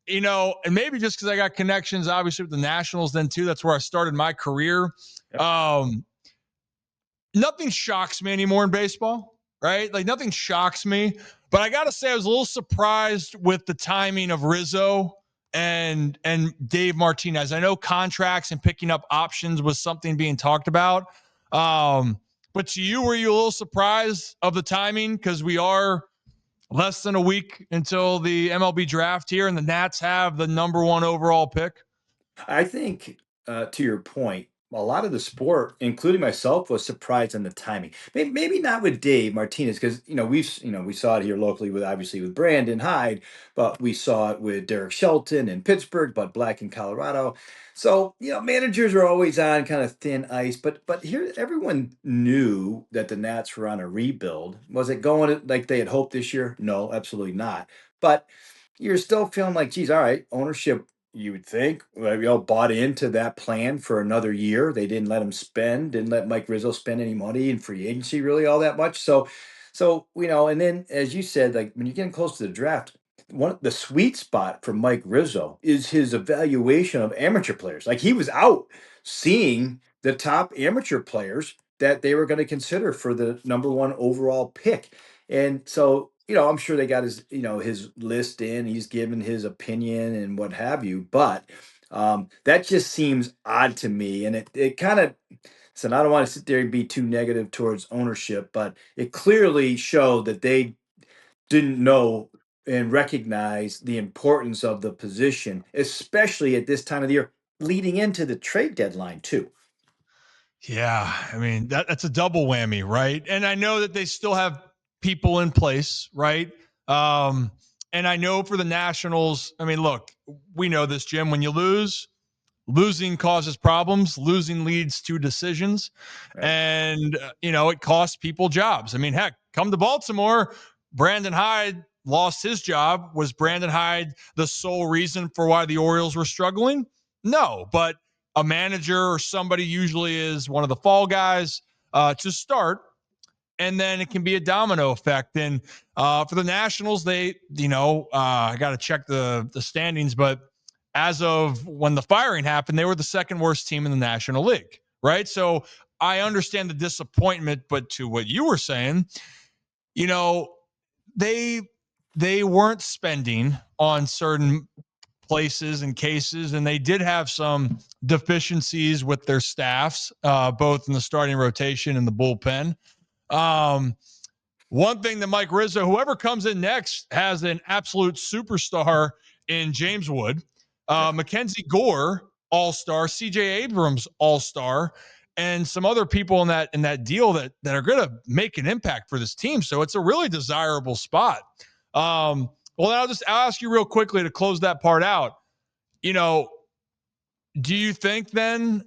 and maybe just because I got connections, obviously, with the Nationals then too. That's where I started my career. Yep. Nothing shocks me anymore in baseball, right? Like nothing shocks me. But I gotta say, I was a little surprised with the timing of Rizzo and Dave Martinez. I know contracts and picking up options was something being talked about. But to you, were you a little surprised of the timing? Because we are less than a week until the MLB draft here, and the Nats have the number one overall pick. I think, to your point, a lot of the sport, including myself, was surprised on the timing. Maybe not with Dave Martinez, because we saw it here locally with obviously with Brandon Hyde, but we saw it with Derek Shelton in Pittsburgh, but Black in Colorado. So managers are always on kind of thin ice. But here, everyone knew that the Nats were on a rebuild. Was it going like they had hoped this year? No, absolutely not. But you're still feeling like, geez, all right, ownership, you would think, we all bought into that plan for another year. They didn't let him spend, didn't let Mike Rizzo spend any money in free agency really all that much. So and then as you said, like when you're getting close to the draft, the sweet spot for Mike Rizzo is his evaluation of amateur players. Like he was out seeing the top amateur players that they were going to consider for the number one overall pick. And so, I'm sure they got his list in. He's given his opinion and what have you. But that just seems odd to me. And it kind of, so I don't want to sit there and be too negative towards ownership, but it clearly showed that they didn't know and recognize the importance of the position, especially at this time of the year, leading into the trade deadline, too. Yeah, I mean that's a double whammy, right? And I know that they still have people in place, right? Um, and I know for the Nationals, I mean, look, we know this, Jim. When you lose, losing causes problems. Losing leads to decisions, Right. and it costs people jobs. I mean, heck, come to Baltimore. Brandon Hyde lost his job. Was Brandon Hyde the sole reason for why the Orioles were struggling? No, but a manager or somebody usually is one of the fall guys to start, and then it can be a domino effect. And for the Nationals, they, I got to check the standings, but as of when the firing happened, they were the second worst team in the National League, right? So I understand the disappointment, but to what you were saying, you know, they they weren't spending on certain places and cases, and they did have some deficiencies with their staffs, both in the starting rotation and the bullpen. Um, One thing that Mike Rizzo, whoever comes in next, has an absolute superstar in James Wood, Yeah. Mackenzie Gore, All Star, C.J. Abrams, All Star, and some other people in that deal that are going to make an impact for this team. So it's a really desirable spot. Well, I'll ask you real quickly to close that part out. You know, do you think then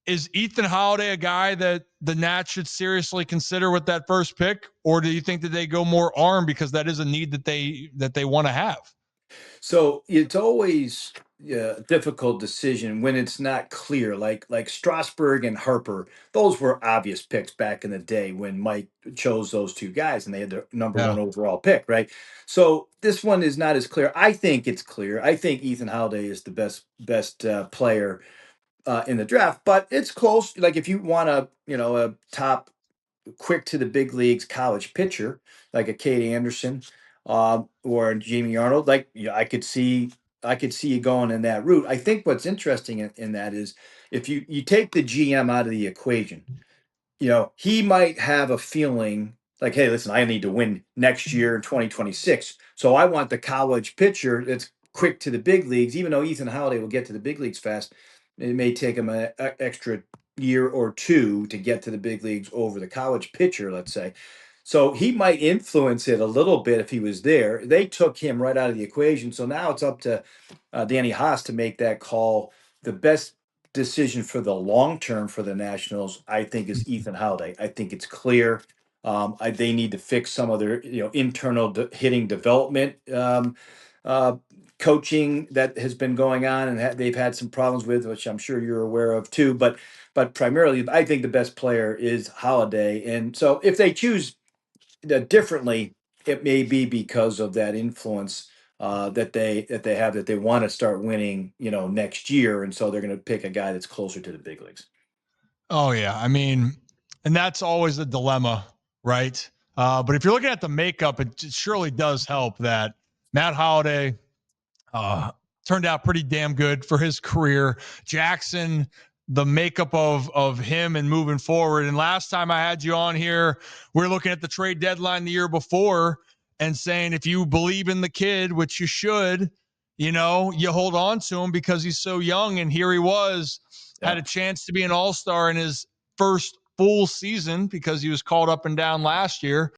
is Ethan Holliday a guy that the Nats should seriously consider with that first pick, or do you think that they go more arm because that is a need that they want to have? So it's always a difficult decision when it's not clear. Like Strasburg and Harper, those were obvious picks back in the day when Mike chose those two guys and they had the number Yeah. one overall pick, right? So this one is not as clear. I think it's clear. I think Ethan Holiday is the best player in the draft, but it's close. Like if you want a top quick to the big leagues college pitcher like a Kate Anderson or Jamie Arnold, like I could see you going in that route. I think what's interesting in that is if you take the GM out of the equation, he might have a feeling like, hey, listen, I need to win next year in 2026. So I want the college pitcher that's quick to the big leagues, even though Ethan Holiday will get to the big leagues fast. It may take him an extra year or two to get to the big leagues over the college pitcher, let's say. So he might influence it a little bit if he was there. They took him right out of the equation. So now it's up to Danny Haas to make that call. The best decision for the long term for the Nationals, I think, is Ethan Holiday. I think it's clear. They need to fix some of their internal hitting development uh, coaching that has been going on, and they've had some problems with, which I'm sure you're aware of too. But primarily, I think the best player is Holiday, and so if they choose differently, it may be because of that influence that they have that they want to start winning, next year, and so they're going to pick a guy that's closer to the big leagues. Oh yeah, I mean, and that's always a dilemma, right? But if you're looking at the makeup, it surely does help that Matt Holliday turned out pretty damn good for his career. Jackson, the makeup of him and moving forward. And last time I had you on here, we are looking at the trade deadline the year before and saying if you believe in the kid, which you should, you hold on to him because he's so young. And here he was, had a chance to be an all-star in his first full season because he was called up and down last year.